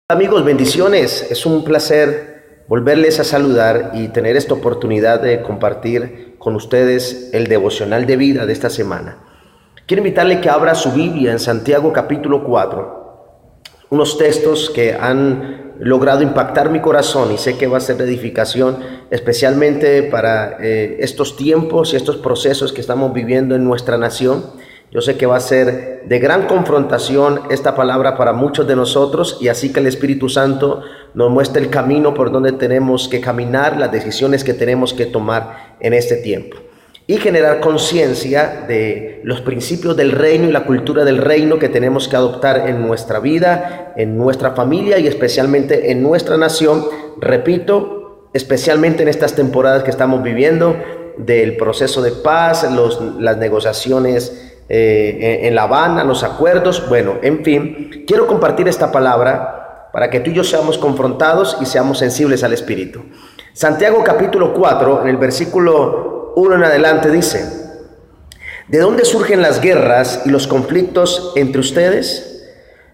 Amigos, bendiciones. Es un placer volverles a saludar y tener esta oportunidad de compartir con ustedes el devocional de vida de esta semana. Quiero invitarle que abra su Biblia en Santiago capítulo 4, unos textos que han logrado impactar mi corazón y sé que va a ser de edificación, especialmente para estos tiempos y estos procesos que estamos viviendo en nuestra nación. Yo sé que va a ser de gran confrontación esta palabra para muchos de nosotros, y así que el Espíritu Santo nos muestra el camino por donde tenemos que caminar, las decisiones que tenemos que tomar en este tiempo y generar conciencia de los principios del reino y la cultura del reino que tenemos que adoptar en nuestra vida, en nuestra familia y especialmente en nuestra nación. Repito, especialmente en estas temporadas que estamos viviendo del proceso de paz, las negociaciones en La Habana, los acuerdos, bueno, en fin, quiero compartir esta palabra para que tú y yo seamos confrontados y seamos sensibles al Espíritu. Santiago capítulo 4, en el versículo 1 en adelante dice: ¿de dónde surgen las guerras y los conflictos entre ustedes?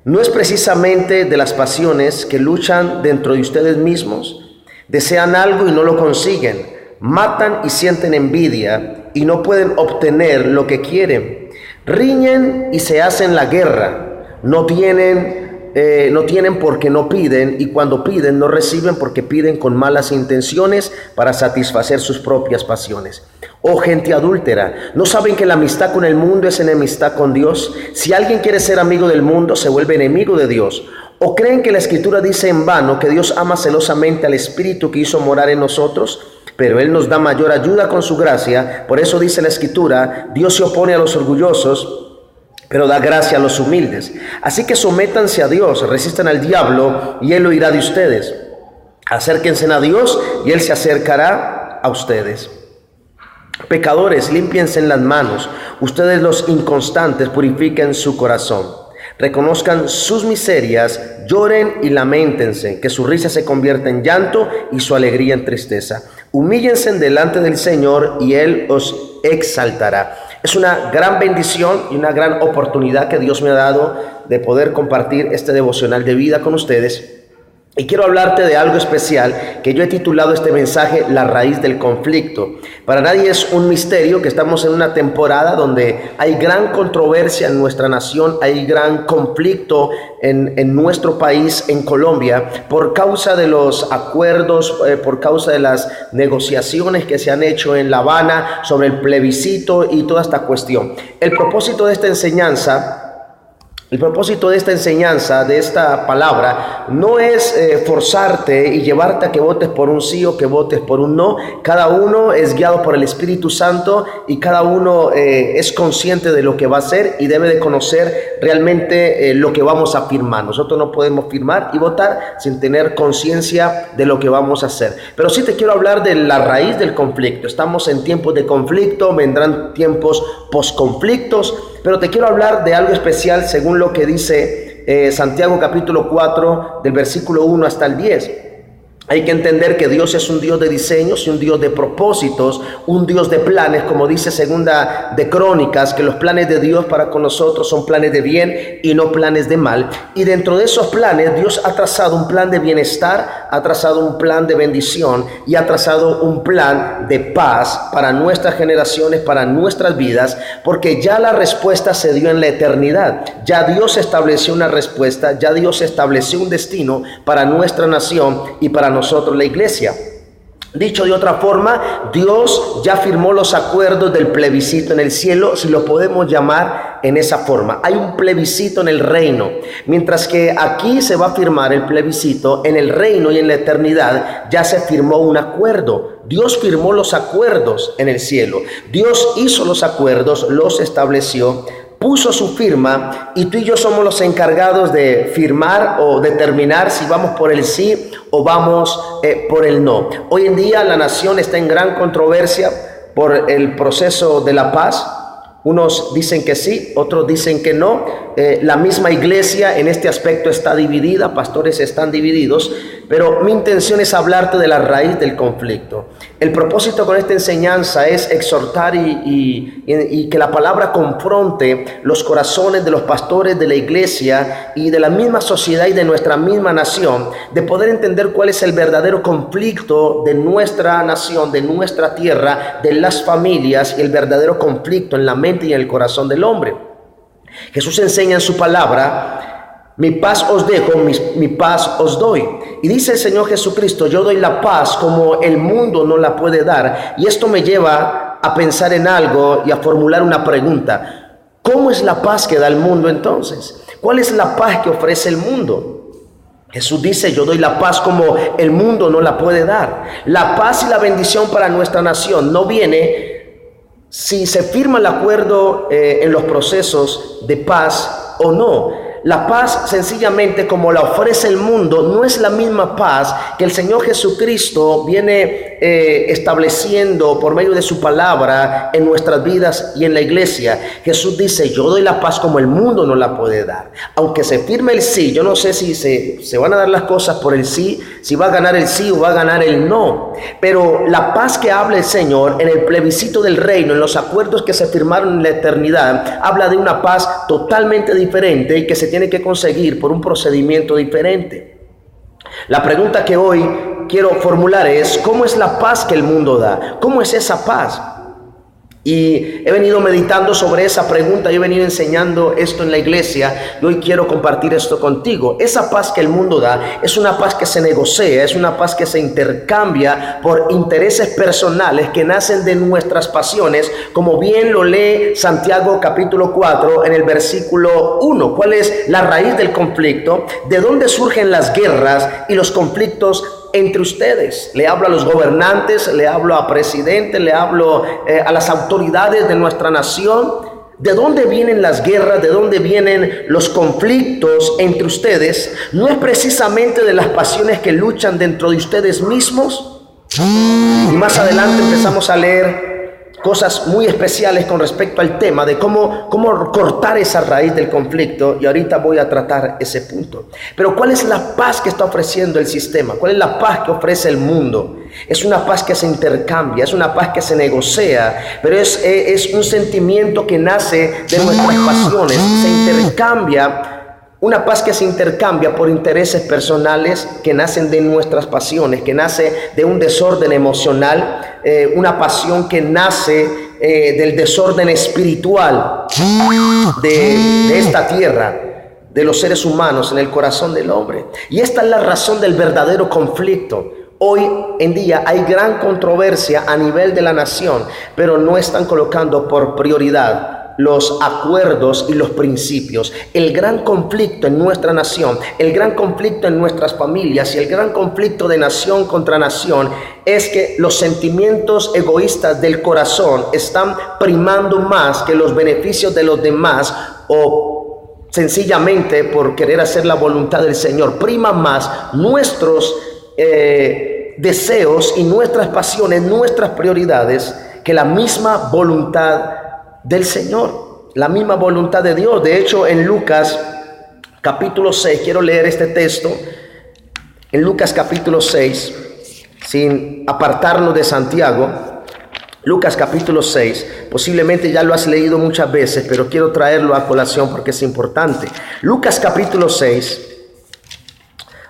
¿No es precisamente de las pasiones que luchan dentro de ustedes mismos? Desean algo y no lo consiguen, matan y sienten envidia y no pueden obtener lo que quieren. Riñen y se hacen la guerra, no tienen porque no piden, y cuando piden no reciben porque piden con malas intenciones para satisfacer sus propias pasiones. Oh gente adúltera, ¿no saben que la amistad con el mundo es enemistad con Dios? Si alguien quiere ser amigo del mundo, se vuelve enemigo de Dios. ¿O creen que la Escritura dice en vano que Dios ama celosamente al Espíritu que hizo morar en nosotros? Pero Él nos da mayor ayuda con su gracia. Por eso dice la Escritura: Dios se opone a los orgullosos, pero da gracia a los humildes. Así que sométanse a Dios, resistan al diablo y Él huirá de ustedes. Acérquense a Dios y Él se acercará a ustedes. Pecadores, límpiense en las manos. Ustedes los inconstantes, purifiquen su corazón. Reconozcan sus miserias, lloren y lamentense, que su risa se convierta en llanto y su alegría en tristeza. Humíllense delante del Señor y Él os exaltará. Es una gran bendición y una gran oportunidad que Dios me ha dado de poder compartir este devocional de vida con ustedes. Y quiero hablarte de algo especial que yo he titulado este mensaje: la raíz del conflicto. Para nadie es un misterio que estamos en una temporada donde hay gran controversia en nuestra nación, hay gran conflicto en nuestro país, en Colombia, por causa de los acuerdos, por causa de las negociaciones que se han hecho en La Habana sobre el plebiscito y toda esta cuestión. El propósito de esta enseñanza, de esta palabra, no es forzarte y llevarte a que votes por un sí o que votes por un no. Cada uno es guiado por el Espíritu Santo y cada uno es consciente de lo que va a hacer y debe de conocer realmente lo que vamos a firmar. Nosotros no podemos firmar y votar sin tener conciencia de lo que vamos a hacer. Pero sí te quiero hablar de la raíz del conflicto. Estamos en tiempos de conflicto, vendrán tiempos posconflictos, pero te quiero hablar de algo especial según lo que dice Santiago capítulo 4 del versículo 1 hasta el 10. Hay que entender que Dios es un Dios de diseños y un Dios de propósitos, un Dios de planes, como dice Segunda de Crónicas, que los planes de Dios para con nosotros son planes de bien y no planes de mal. Y dentro de esos planes Dios ha trazado un plan de bienestar, ha trazado un plan de bendición y ha trazado un plan de paz para nuestras generaciones, para nuestras vidas, porque ya la respuesta se dio en la eternidad. Ya Dios estableció una respuesta, ya Dios estableció un destino para nuestra nación y para nosotros, la iglesia. Dicho de otra forma, Dios ya firmó los acuerdos del plebiscito en el cielo, si lo podemos llamar en esa forma. Hay un plebiscito en el reino. Mientras que aquí se va a firmar el plebiscito, en el reino y en la eternidad ya se firmó un acuerdo. Dios firmó los acuerdos en el cielo. Dios hizo los acuerdos, los estableció, puso su firma, y tú y yo somos los encargados de firmar o determinar si vamos por el sí o vamos por el no. Hoy en día la nación está en gran controversia por el proceso de la paz. Unos dicen que sí, otros dicen que no. La misma iglesia en este aspecto está dividida, pastores están divididos. pero mi intención es hablarte de la raíz del conflicto. El propósito con esta enseñanza es exhortar y que la palabra confronte los corazones de los pastores de la iglesia y de la misma sociedad y de nuestra misma nación, de poder entender cuál es el verdadero conflicto de nuestra nación, de nuestra tierra, de las familias, y el verdadero conflicto en la mente y en el corazón del hombre. Jesús enseña en su palabra: mi paz os dejo, mi paz os doy. Y dice el Señor Jesucristo: yo doy la paz como el mundo no la puede dar. Y esto me lleva a pensar en algo y a formular una pregunta: ¿cómo es la paz que da el mundo entonces? ¿Cuál es la paz que ofrece el mundo? Jesús dice: yo doy la paz como el mundo no la puede dar. La paz y la bendición para nuestra nación no viene si se firma el acuerdo en los procesos de paz o no. La paz, sencillamente, como la ofrece el mundo, no es la misma paz que el Señor Jesucristo viene estableciendo por medio de su palabra en nuestras vidas y en la iglesia. Jesús dice: yo doy la paz como el mundo no la puede dar. Aunque se firme el sí, yo no sé si se van a dar las cosas por el sí, si va a ganar el sí o va a ganar el no. Pero la paz que habla el Señor en el plebiscito del reino, en los acuerdos que se firmaron en la eternidad, habla de una paz totalmente diferente y que se tiene que conseguir por un procedimiento diferente. La pregunta que hoy quiero formular es: ¿cómo es la paz que el mundo da? ¿Cómo es esa paz? Y he venido meditando sobre esa pregunta, yo he venido enseñando esto en la iglesia y hoy quiero compartir esto contigo. Esa paz que el mundo da es una paz que se negocia, es una paz que se intercambia por intereses personales que nacen de nuestras pasiones, como bien lo lee Santiago capítulo 4 en el versículo 1. ¿Cuál es la raíz del conflicto? ¿De dónde surgen las guerras y los conflictos entre ustedes? Le hablo a los gobernantes, le hablo a presidentes, le hablo a las autoridades de nuestra nación. ¿De dónde vienen las guerras? ¿De dónde vienen los conflictos entre ustedes? ¿No es precisamente de las pasiones que luchan dentro de ustedes mismos? Y más adelante empezamos a leer cosas muy especiales con respecto al tema de cómo cortar esa raíz del conflicto, y ahorita voy a tratar ese punto. Pero ¿cuál es la paz que está ofreciendo el sistema? ¿Cuál es la paz que ofrece el mundo? Es una paz que se intercambia, es una paz que se negocia, pero es un sentimiento que nace de nuestras pasiones, se intercambia. Una paz que se intercambia por intereses personales que nacen de nuestras pasiones, que nace de un desorden emocional, una pasión que nace del desorden espiritual de esta tierra, de los seres humanos en el corazón del hombre. Y esta es la razón del verdadero conflicto. Hoy en día hay gran controversia a nivel de la nación, pero no están colocando por prioridad los acuerdos y los principios. El gran conflicto en nuestra nación, el gran conflicto en nuestras familias y el gran conflicto de nación contra nación es que los sentimientos egoístas del corazón están primando más que los beneficios de los demás, o sencillamente por querer hacer la voluntad del Señor. Prima más nuestros deseos y nuestras pasiones, nuestras prioridades, que la misma voluntad del Señor, la misma voluntad de Dios. De hecho, en Lucas capítulo 6, quiero leer este texto, en Lucas capítulo 6, sin apartarnos de Santiago. Lucas capítulo 6, posiblemente ya lo has leído muchas veces, pero quiero traerlo a colación porque es importante. Lucas capítulo 6,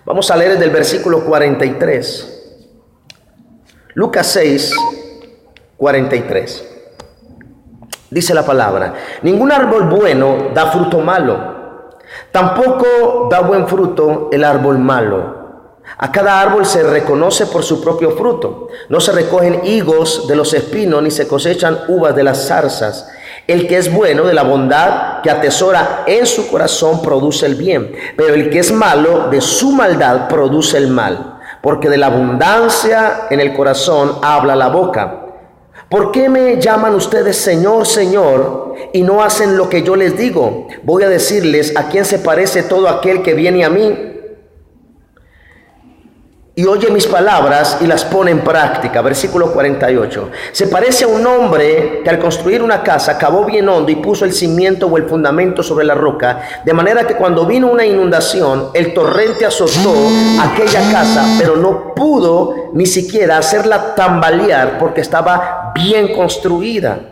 vamos a leer desde el versículo 43. Lucas 6, 43. Dice la palabra: ningún árbol bueno da fruto malo, tampoco da buen fruto el árbol malo. A cada árbol se reconoce por su propio fruto. No se recogen higos de los espinos, ni se cosechan uvas de las zarzas. El que es bueno, de la bondad que atesora en su corazón, produce el bien, pero el que es malo, de su maldad produce el mal, porque de la abundancia en el corazón habla la boca. ¿Por qué me llaman ustedes Señor, Señor, y no hacen lo que yo les digo? Voy a decirles a quién se parece todo aquel que viene a mí. y oye mis palabras y las pone en práctica. Versículo 48. Se parece a un hombre que al construir una casa cavó bien hondo y puso el cimiento o el fundamento sobre la roca, de manera que cuando vino una inundación, el torrente azotó aquella casa, pero no pudo ni siquiera hacerla tambalear porque estaba bien construida.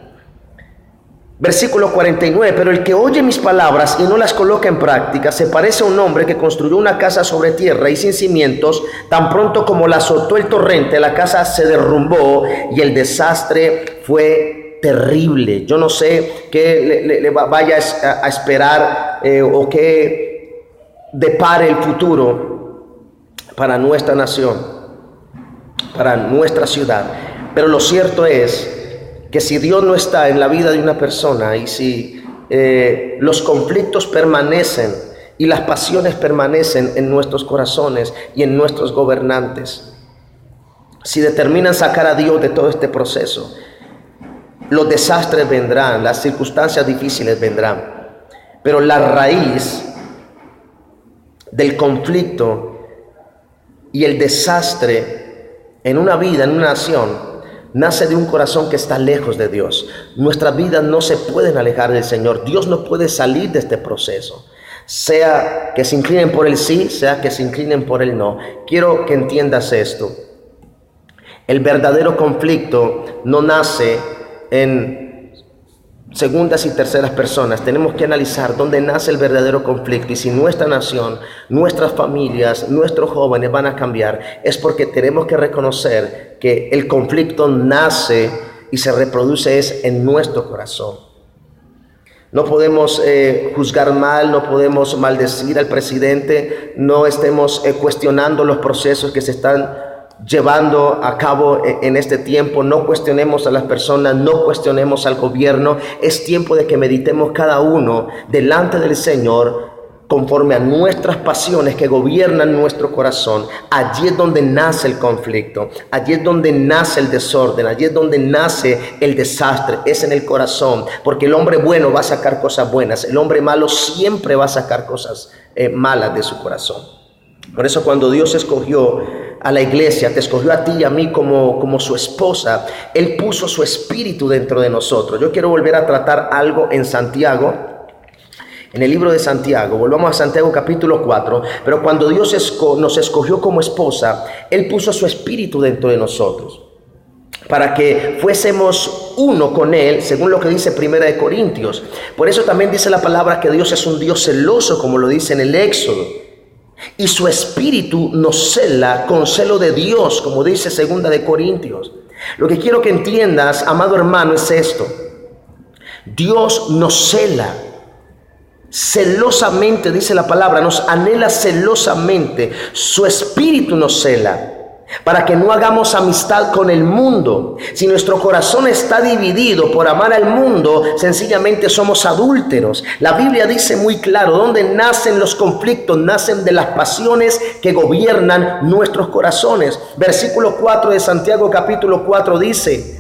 Versículo 49, pero el que oye mis palabras y no las coloca en práctica, se parece a un hombre que construyó una casa sobre tierra y sin cimientos. Tan pronto como la azotó el torrente, la casa se derrumbó y el desastre fue terrible. Yo no sé qué le vaya a esperar o qué depare el futuro para nuestra nación, para nuestra ciudad. Pero lo cierto es que si Dios no está en la vida de una persona y si los conflictos permanecen y las pasiones permanecen en nuestros corazones y en nuestros gobernantes, si determinan sacar a Dios de todo este proceso, los desastres vendrán, las circunstancias difíciles vendrán, pero la raíz del conflicto y el desastre en una vida, en una nación, nace de un corazón que está lejos de Dios. Nuestras vidas no se pueden alejar del Señor. Dios no puede salir de este proceso. Sea que se inclinen por el sí, sea que se inclinen por el no. Quiero que entiendas esto. El verdadero conflicto no nace en segundas y terceras personas. Tenemos que analizar dónde nace el verdadero conflicto, y si nuestra nación, nuestras familias, nuestros jóvenes van a cambiar, es porque tenemos que reconocer que el conflicto nace y se reproduce es en nuestro corazón. No podemos juzgar mal, no podemos maldecir al presidente, no estemos cuestionando los procesos que se están llevando a cabo en este tiempo. No cuestionemos a las personas, no cuestionemos al gobierno. Es tiempo de que meditemos cada uno delante del Señor conforme a nuestras pasiones que gobiernan nuestro corazón. Allí es donde nace el conflicto, allí es donde nace el desorden, allí es donde nace el desastre, es en el corazón, porque el hombre bueno va a sacar cosas buenas, el hombre malo siempre va a sacar cosas malas de su corazón. Por eso cuando Dios escogió a la iglesia, te escogió a ti y a mí como su esposa, Él puso su espíritu dentro de nosotros. Yo quiero volver a tratar algo en Santiago, en el libro de Santiago. Volvamos a Santiago capítulo 4. Pero cuando Dios nos escogió como esposa, Él puso su espíritu dentro de nosotros para que fuésemos uno con Él, según lo que dice Primera de Corintios. Por eso también dice la palabra que Dios es un Dios celoso, como lo dice en el Éxodo. Y su espíritu nos cela con celo de Dios, como dice Segunda de Corintios. Lo que quiero que entiendas, amado hermano, es esto. Dios nos cela celosamente, dice la palabra, nos anhela celosamente. Su espíritu nos cela para que no hagamos amistad con el mundo. Si nuestro corazón está dividido por amar al mundo, sencillamente somos adúlteros. La Biblia dice muy claro, ¿dónde nacen los conflictos? Nacen de las pasiones que gobiernan nuestros corazones. Versículo 4 de Santiago capítulo 4 dice: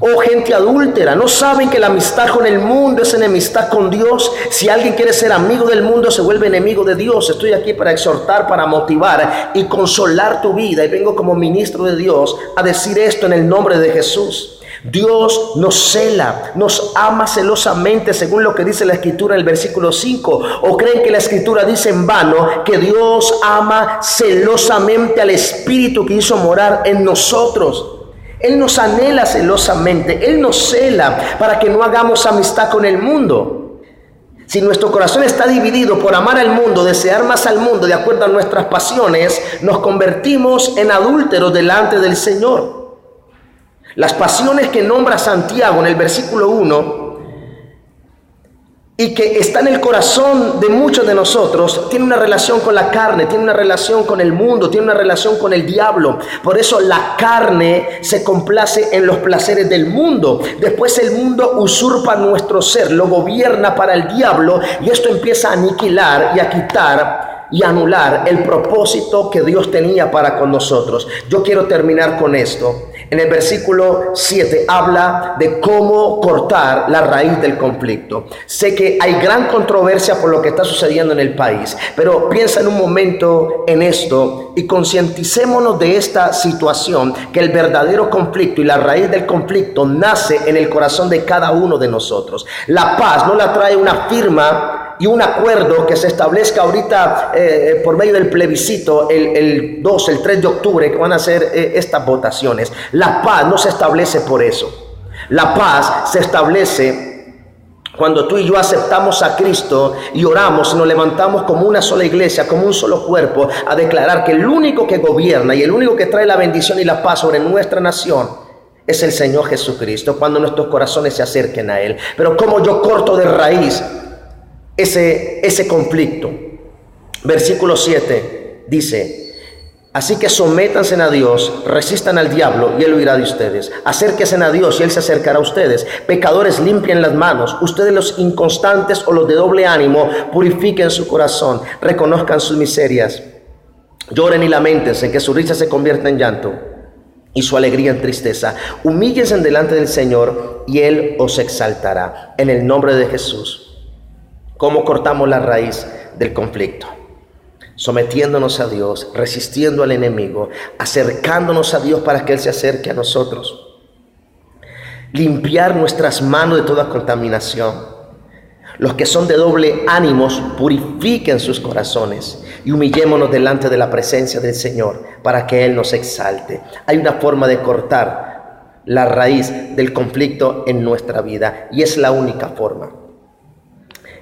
oh gente adúltera, ¿no saben que la amistad con el mundo es enemistad con Dios? Si alguien quiere ser amigo del mundo, se vuelve enemigo de Dios. Estoy aquí para exhortar, para motivar y consolar tu vida. Y vengo como ministro de Dios a decir esto en el nombre de Jesús. Dios nos cela, nos ama celosamente, según lo que dice la Escritura en el versículo 5. ¿O creen que la Escritura dice en vano que Dios ama celosamente al Espíritu que hizo morar en nosotros? Él nos anhela celosamente, Él nos cela para que no hagamos amistad con el mundo. Si nuestro corazón está dividido por amar al mundo, desear más al mundo de acuerdo a nuestras pasiones, nos convertimos en adúlteros delante del Señor. Las pasiones que nombra Santiago en el versículo 1 y que está en el corazón de muchos de nosotros, tiene una relación con la carne, tiene una relación con el mundo, tiene una relación con el diablo. Por eso la carne se complace en los placeres del mundo. Después el mundo usurpa nuestro ser, lo gobierna para el diablo, y esto empieza a aniquilar y a quitar y anular el propósito que Dios tenía para con nosotros. Yo quiero terminar con esto. En el versículo 7 habla de cómo cortar la raíz del conflicto. Sé que hay gran controversia por lo que está sucediendo en el país, pero piensa en un momento en esto y concienticémonos de esta situación, que el verdadero conflicto y la raíz del conflicto nace en el corazón de cada uno de nosotros. La paz no la trae una firma y un acuerdo que se establezca ahorita por medio del plebiscito el 2, el 3 de octubre, que van a hacer estas votaciones. La paz no se establece por eso. La paz se establece cuando tú y yo aceptamos a Cristo y oramos y nos levantamos como una sola iglesia, como un solo cuerpo, a declarar que el único que gobierna y el único que trae la bendición y la paz sobre nuestra nación es el Señor Jesucristo, cuando nuestros corazones se acerquen a Él. Pero como yo corto de raíz ese conflicto. Versículo 7 dice: así que sométanse a Dios, resistan al diablo y él huirá de ustedes. Acérquense a Dios y él se acercará a ustedes. Pecadores, limpien las manos. Ustedes, los inconstantes o los de doble ánimo, purifiquen su corazón, reconozcan sus miserias, lloren y lamentense, que su risa se convierta en llanto y su alegría en tristeza. Humíllense delante del Señor y él os exaltará. En el nombre de Jesús. ¿Cómo cortamos la raíz del conflicto? Sometiéndonos a Dios, resistiendo al enemigo, acercándonos a Dios para que Él se acerque a nosotros. Limpiar nuestras manos de toda contaminación. Los que son de doble ánimos, purifiquen sus corazones y humillémonos delante de la presencia del Señor para que Él nos exalte. Hay una forma de cortar la raíz del conflicto en nuestra vida y es la única forma.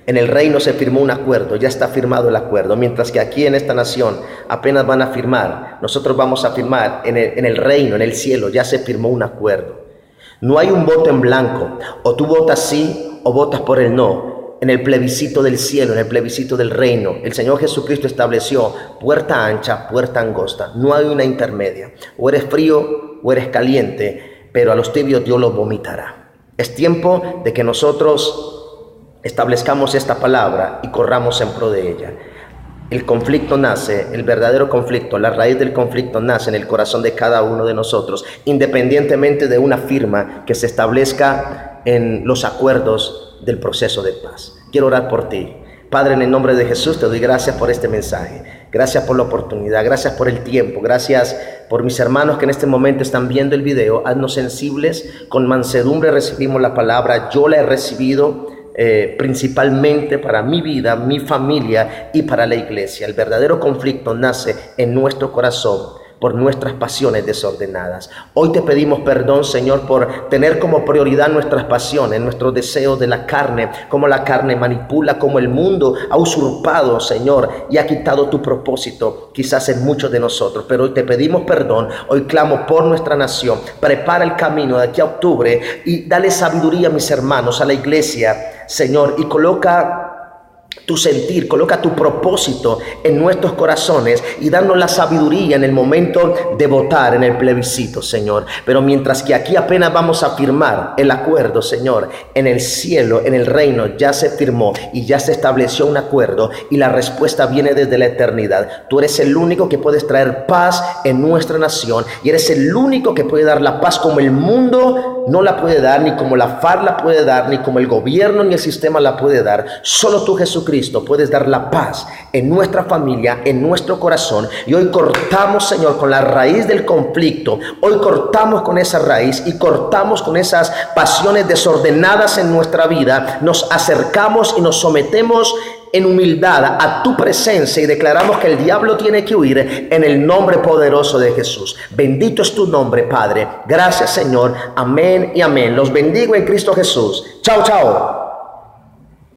En el reino se firmó un acuerdo, ya está firmado el acuerdo, mientras que aquí en esta nación apenas van a firmar. Nosotros vamos a firmar en el reino, en el cielo, ya se firmó un acuerdo. No hay un voto en blanco, o tú votas sí o votas por el no. En el plebiscito del cielo, en el plebiscito del reino, el Señor Jesucristo estableció puerta ancha, puerta angosta. No hay una intermedia. O eres frío o eres caliente, pero a los tibios Dios los vomitará. Es tiempo de que nosotros establezcamos esta palabra y corramos en pro de ella. El conflicto nace, el verdadero conflicto, la raíz del conflicto nace en el corazón de cada uno de nosotros, independientemente de una firma que se establezca en los acuerdos del proceso de paz. Quiero orar por ti. Padre, en el nombre de Jesús te doy gracias por este mensaje. Gracias por la oportunidad, gracias por el tiempo, gracias por mis hermanos que en este momento están viendo el video. Haznos sensibles, con mansedumbre recibimos la palabra. Yo la he recibido principalmente para mi vida, mi familia y para la iglesia. El verdadero conflicto nace en nuestro corazón por nuestras pasiones desordenadas. Hoy te pedimos perdón, Señor, por tener como prioridad nuestras pasiones, nuestros deseos de la carne, como la carne manipula, como el mundo ha usurpado, Señor, y ha quitado tu propósito, quizás en muchos de nosotros. Pero hoy te pedimos perdón, hoy clamo por nuestra nación. Prepara el camino de aquí a octubre y dale sabiduría a mis hermanos, a la iglesia, Señor, y coloca tu sentir, coloca tu propósito en nuestros corazones y danos la sabiduría en el momento de votar en el plebiscito, Señor. Pero mientras que aquí apenas vamos a firmar el acuerdo, Señor, en el cielo, en el reino, ya se firmó y ya se estableció un acuerdo y la respuesta viene desde la eternidad. Tú eres el único que puedes traer paz en nuestra nación y eres el único que puede dar la paz como el mundo no la puede dar, ni como la FARC la puede dar, ni como el gobierno ni el sistema la puede dar. Solo tú, Jesucristo, puedes dar la paz en nuestra familia, en nuestro corazón. Y hoy cortamos, Señor, con la raíz del conflicto. Hoy cortamos con esa raíz y cortamos con esas pasiones desordenadas en nuestra vida. Nos acercamos y nos sometemos en humildad a tu presencia y declaramos que el diablo tiene que huir en el nombre poderoso de Jesús. Bendito es tu nombre, Padre. Gracias, Señor. Amén y amén. Los bendigo en Cristo Jesús. Chao, chao.